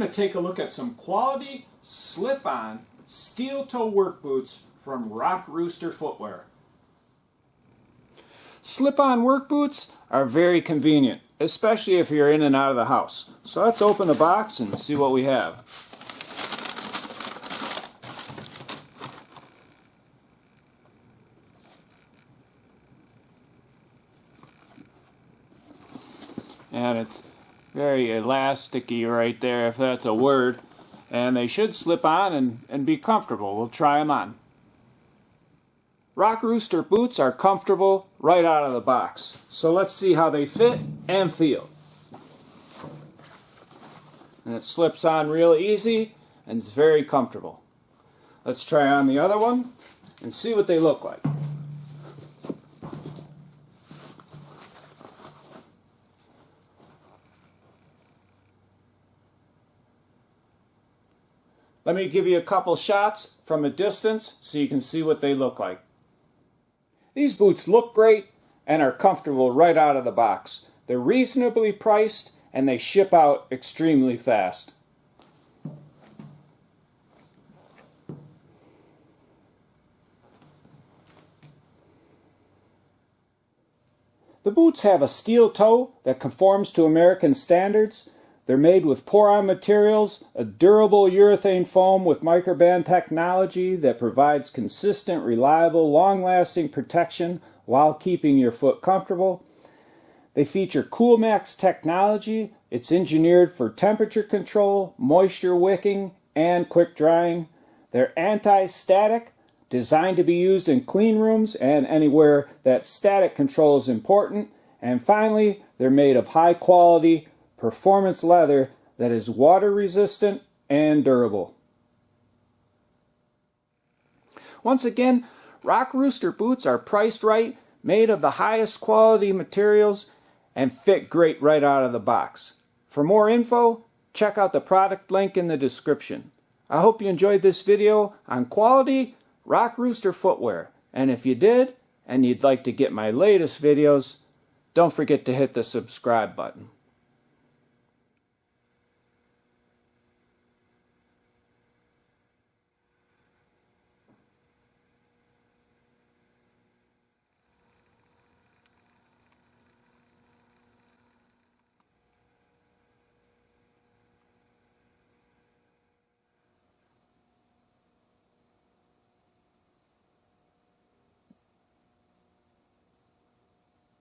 going to take a look at some quality slip-on steel-toe work boots from Rockrooster footwear. Slip-on work boots are very convenient, especially if you're in and out of the house. So let's open the box and see what we have. And it's very elasticy right there, if that's a word. And they should slip on and be comfortable. We'll try them on. Rockrooster boots are comfortable right out of the box. So let's see how they fit and feel. And it slips on real easy and it's very comfortable. Let's try on the other one and see what they look like. Let me give you a couple shots from a distance so you can see what they look like. These boots look great and are comfortable right out of the box. They're reasonably priced and they ship out extremely fast. The boots have a steel toe that conforms to American standards. They're made with pour-on materials, a durable urethane foam with microband technology that provides consistent, reliable, long-lasting protection while keeping your foot comfortable. They feature CoolMax technology. It's engineered for temperature control, moisture wicking, and quick drying. They're anti-static, designed to be used in clean rooms and anywhere that static control is important. And finally, they're made of high-quality performance leather that is water resistant and durable. Once again, Rockrooster boots are priced right, made of the highest quality materials, and fit great right out of the box. For more info, check out the product link in the description. I hope you enjoyed this video on quality Rockrooster footwear. And if you did, and you'd like to get my latest videos, don't forget to hit the subscribe button.